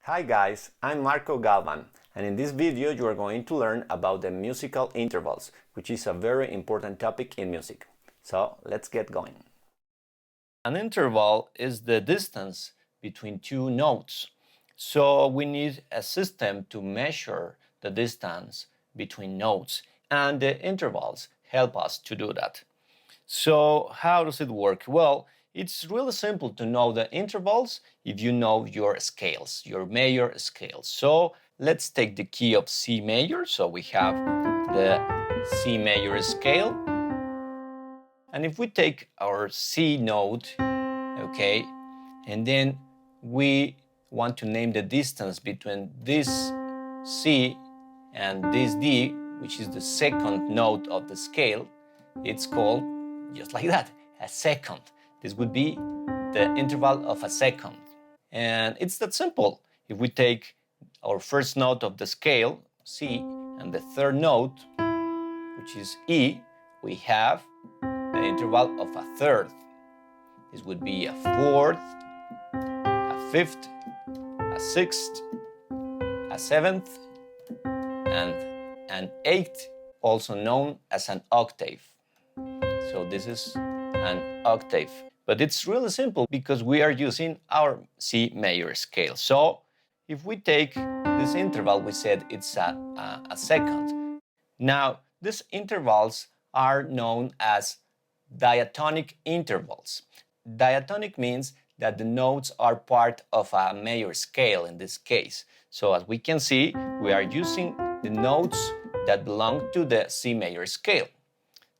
Hi guys, I'm Marco Galvan, and in this video you are going to learn about the musical intervals, which is a very important topic in music. So let's get going. An interval is the distance between two notes. So we need a system to measure the distance between notes, and the intervals help us to do that. So how does it work? Well, it's really simple to know the intervals if you know your scales, your major scales. So let's take the key of C major. So we have the C major scale. And if we take our C note, okay, and then we want to name the distance between this C and this D, which is the second note of the scale, it's called, just like that, a second. This would be the interval of a second. And it's that simple. If we take our first note of the scale, C, and the third note, which is E, we have the interval of a third. This would be a fourth, a fifth, a sixth, a seventh, and an eighth, also known as an octave. So this is an octave. But it's really simple because we are using our C major scale. So if we take this interval, we said it's a second. Now, these intervals are known as diatonic intervals. Diatonic means that the notes are part of a major scale in this case. So as we can see, we are using the notes that belong to the C major scale.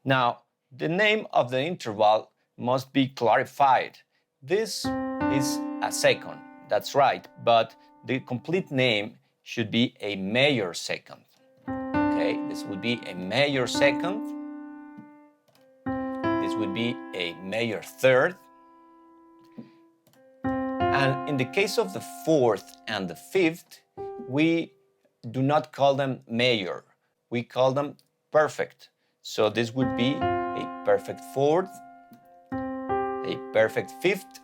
Now, the name of the interval must be clarified. This is a second, that's right, but the complete name should be a major second. Okay, this would be a major second. This would be a major third. And in the case of the fourth and the fifth, we do not call them major, we call them perfect. So this would be a perfect fourth, a perfect fifth,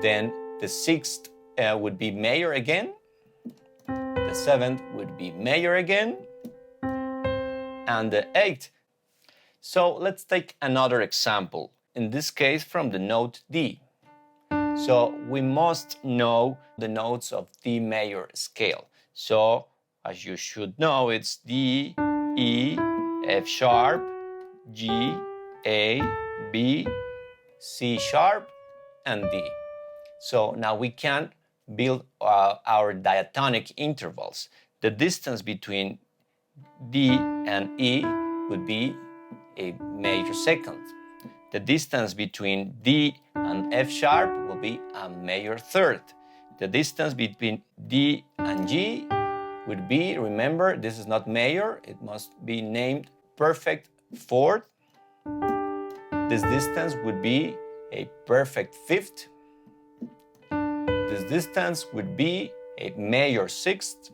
then the sixth would be major again, the seventh would be major again, and the eighth. So let's take another example, in this case from the note D. So we must know the notes of D major scale. So as you should know, it's D, E, F sharp, G, A, B, C sharp, and D. So now we can build our diatonic intervals. The distance between D and E would be a major second. The distance between D and F sharp will be a major third. The distance between D and G would be, remember, this is not major, it must be named perfect fourth. This distance would be a perfect fifth. This distance would be a major sixth.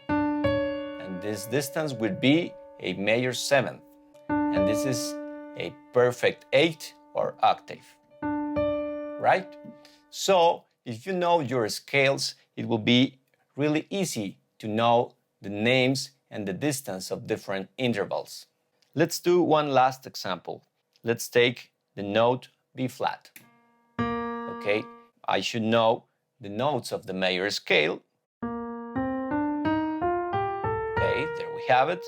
And this distance would be a major seventh. And this is a perfect eighth or octave. Right? So if you know your scales, it will be really easy to know the names and the distance of different intervals. Let's do one last example. Let's take the note B flat. Okay, I should know the notes of the major scale. Okay, there we have it.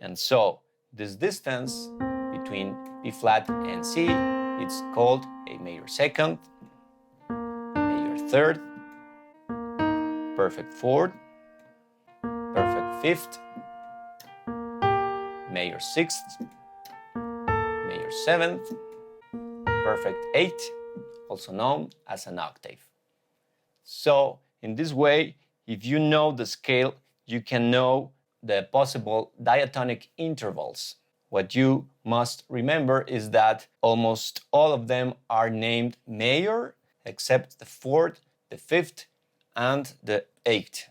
And so this distance between B flat and C, it's called a major second, major third, perfect fourth, perfect fifth, major sixth, major seventh, perfect eighth, also known as an octave. So in this way, if you know the scale, you can know the possible diatonic intervals. What you must remember is that almost all of them are named major, except the fourth, the fifth, and the eighth.